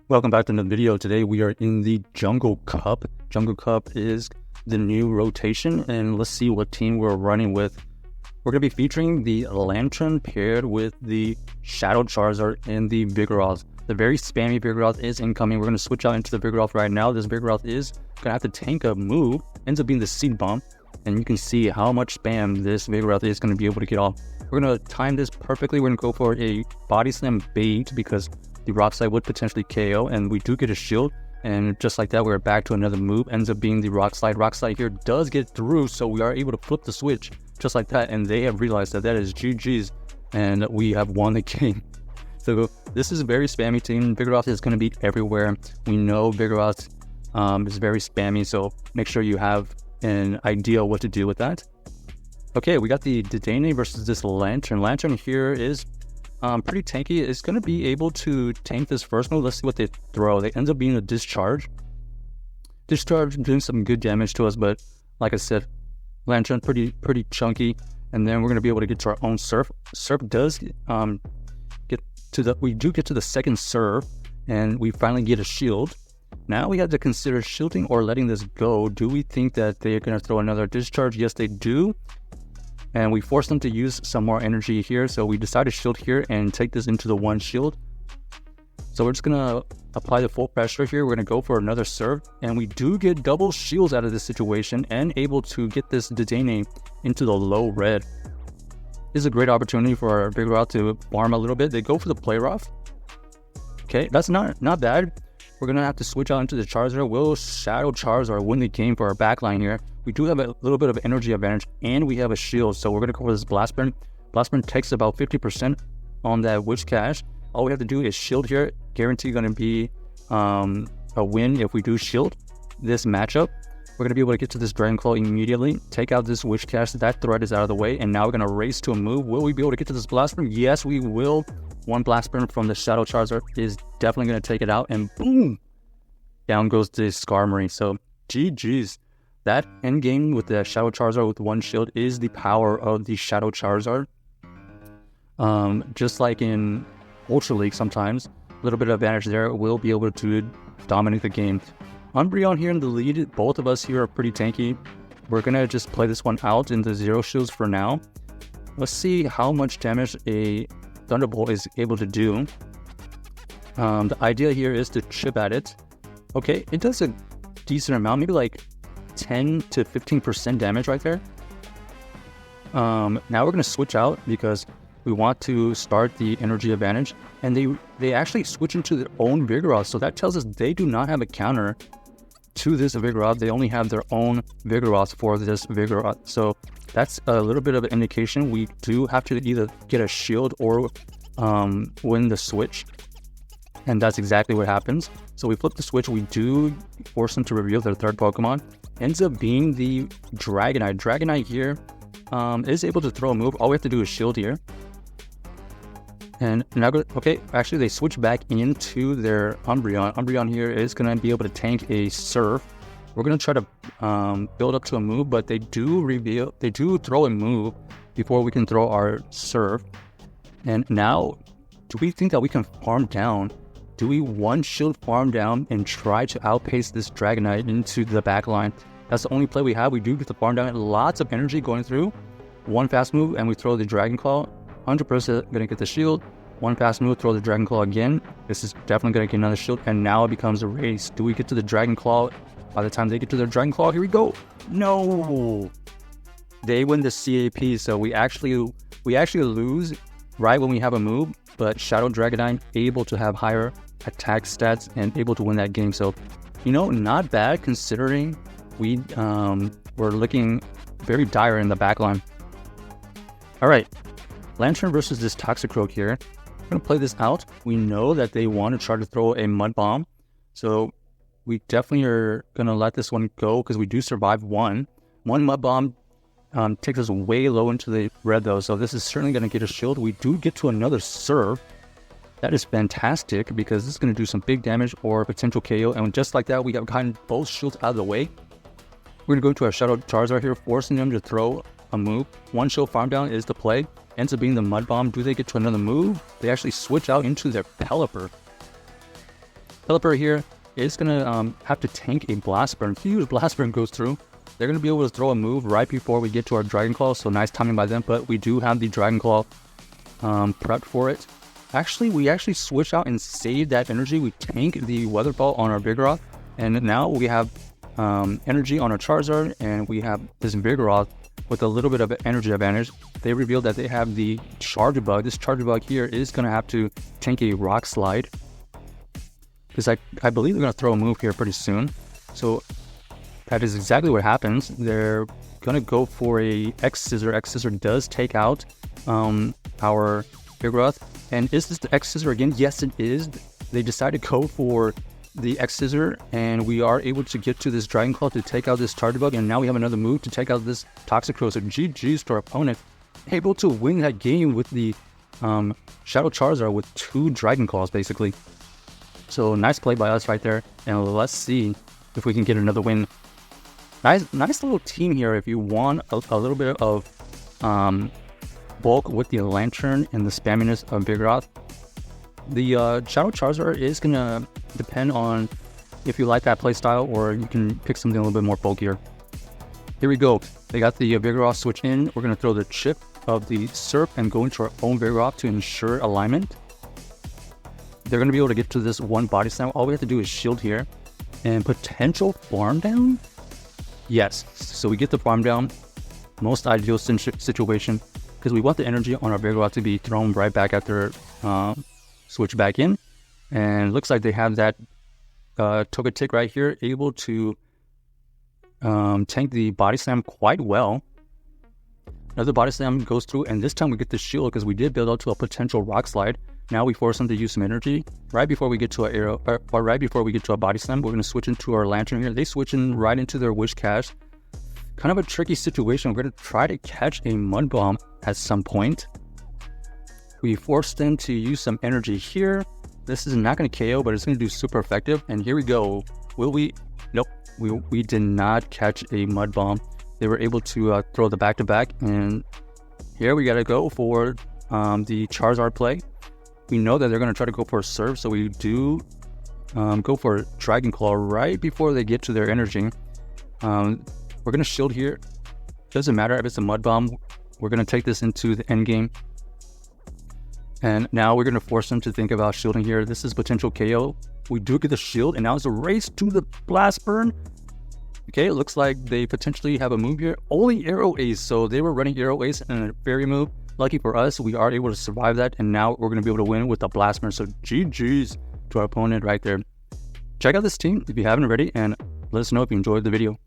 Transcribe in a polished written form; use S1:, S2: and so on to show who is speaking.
S1: Welcome back to another video. Today we are in the Jungle Cup. Jungle Cup is the new rotation, and let's see what team we're running with. We're going to be featuring the Lanturn paired with the Shadow Charizard and the Vigoroth. The very spammy Vigoroth is incoming. We're going to switch out into the Vigoroth right now. This Vigoroth is going to have to tank a move. Ends up being the Seed Bomb, and you can see how much spam this Vigoroth is going to be able to get off. We're going to time this perfectly. We're going to go for a Body Slam bait because the Rock Slide would potentially KO, and we do get a shield, and just like that we're back to another move. Ends up being the Rock Slide. Rock Slide here does get through, so we are able to flip the switch just like that, and they have realized that is GG's, and we have won the game. So this is a very spammy team. Vigoroth is going to be everywhere. We know Vigoroth is very spammy, so make sure you have an idea what to do with that. Okay, we got the Dedenne versus this Lanturn. Lanturn here is pretty tanky. It's going to be able to tank this first move. Let's see what they throw. They end up being a Discharge. Discharge doing some good damage to us, but like I said, Lanturn pretty chunky. And then we're going to be able to get to our own Surf. Surf does we do get to the second Surf, and we finally get a shield. Now we have to consider shielding or letting this go. Do we think that they're going to throw another Discharge? Yes, they do. And we force them to use some more energy here, so we decide to shield here and take this into the one shield. So we're just going to apply the full pressure here. We're going to go for another serve, and we do get double shields out of this situation and able to get this Dedenne into the low red. This is a great opportunity for our Vigoroth to farm a little bit. They go for the Play Rough. Okay, that's not bad. We're going to have to switch out into the Charizard. Will Shadow Charizard win the game for our backline here? We do have a little bit of energy advantage, and we have a shield, so we're going to go for this Blast Burn. Blast Burn takes about 50% on that Witch Cache. All we have to do is shield here. Guaranteed going to be a win if we do shield this matchup. We're going to be able to get to this Dragon Claw immediately, take out this Witch Cache. That threat is out of the way, and now we're going to race to a move. Will we be able to get to this Blast Burn? Yes, we will. One Blast Burn from the Shadow Charizard is definitely going to take it out, and boom! Down goes the Skarmory. So, GG's. That endgame with the Shadow Charizard with one shield is the power of the Shadow Charizard. Just like in Ultra League sometimes, a little bit of advantage there will be able to dominate the game. Umbreon here in the lead. Both of us here are pretty tanky. We're going to just play this one out into zero shields for now. Let's see how much damage a Thunderbolt is able to do. The idea here is to chip at it. Okay, it does a decent amount, maybe like 10 to 15% damage right there. Now we're going to switch out because we want to start the energy advantage, and they actually switch into their own Vigoroth, so that tells us they do not have a counter to this Vigoroth. They only have their own Vigoroth for this Vigoroth, so that's a little bit of an indication. We do have to either get a shield or win the switch, and that's exactly what happens. So we flip the switch. We do force them to reveal their third Pokemon. Ends up being the Dragonite. Dragonite here is able to throw a move. All we have to do is shield here. And now, okay, actually they switch back into their Umbreon. Umbreon here is going to be able to tank a Surf. We're going to try to build up to a move, but they do throw a move before we can throw our Surf. And now, do we think that we can farm down? Do we one shield farm down and try to outpace this Dragonite into the back line? That's the only play we have. We do get the farm down. Lots of energy going through. One fast move, and we throw the Dragon Claw. 100% going to get the shield. One fast move, throw the Dragon Claw again. This is definitely going to get another shield, and now it becomes a race. Do we get to the Dragon Claw? By the time they get to their Dragon Claw, here we go. No! They win the CAP, so we actually lose right when we have a move, but Shadow Dragonite able to have higher attack stats and able to win that game. So, not bad considering we were looking very dire in the backline. All right, Lanturn versus this Toxicroak here. We're going to play this out. We know that they want to try to throw a Mud Bomb, so we definitely are going to let this one go because we do survive one. One Mud Bomb takes us way low into the red though, so this is certainly going to get a shield. We do get to another Surf. That is fantastic because this is going to do some big damage or potential KO, and just like that we have gotten both shields out of the way. We're going to go into our Shadow Charizard here, forcing them to throw a move. One shield farm down is the play. Ends up being the Mud Bomb. Do they get to another move? They actually switch out into their Pelipper. Pelipper here is going to have to tank a Blast Burn. Huge Blast Burn goes through. They're going to be able to throw a move right before we get to our Dragon Claw, so nice timing by them, but we do have the Dragon Claw prepped for it. Actually, we actually switch out and save that energy. We tank the Weather Ball on our Vigoroth, and now we have energy on our Charizard, and we have this Vigoroth with a little bit of energy advantage. They revealed that they have the Charge Bug. This Charge Bug here is going to have to tank a Rock Slide, because I believe they're going to throw a move here pretty soon. So that is exactly what happens. They're going to go for a X-Scissor. X-Scissor does take out our Vigoroth. And is this the X-Scissor again? Yes, it is. They decided to go for the X-Scissor, and we are able to get to this Dragon Claw to take out this Charge Bug, and now we have another move to take out this Toxicroak. So GG's to our opponent, able to win that game with the Shadow Charizard with 2 Dragon Claws, basically. So nice play by us right there, and let's see if we can get another win. Nice little team here if you want a little bit of bulk with the Lanturn and the spamminess of Vigoroth. The Shadow Charizard is going to depend on if you like that playstyle, or you can pick something a little bit more bulkier. Here we go. They got the Vigoroth switch in. We're going to throw the chip of the Surf and go into our own Vigoroth to ensure alignment. They're going to be able to get to this one Body Slam. All we have to do is shield here. And potential farm down? Yes. So we get the farm down. Most ideal situation, because we want the energy on our Vigoroth to be thrown right back after switch back in. And looks like they have that Togetic right here, able to tank the Body Slam quite well. Another Body Slam goes through, and this time we get the shield because we did build out to a potential Rock Slide. Now we force them to use some energy right before we get to our arrow, or right before we get to a Body Slam. We're going to switch into our Lanturn here. They switch in right into their Wish Cache. Kind of a tricky situation. We're going to try to catch a Mud Bomb at some point. We force them to use some energy here. This is not going to KO, but it's going to do super effective. And here we go. Will we? Nope. We did not catch a Mud Bomb. They were able to throw the back-to-back. And here we got to go for the Charizard play. We know that they're going to try to go for a Surf, so we do go for Dragon Claw right before they get to their energy. We're going to shield here. Doesn't matter if it's a Mud Bomb. We're going to take this into the end game. And now we're going to force them to think about shielding here. This is potential KO. We do get the shield, and now it's a race to the Blast Burn. Okay, it looks like they potentially have a move here. Only Arrow Ace, so they were running Arrow Ace and a Fairy move. Lucky for us, we are able to survive that, and now we're going to be able to win with the Blast Burn. So GG's to our opponent right there. Check out this team if you haven't already, and let us know if you enjoyed the video.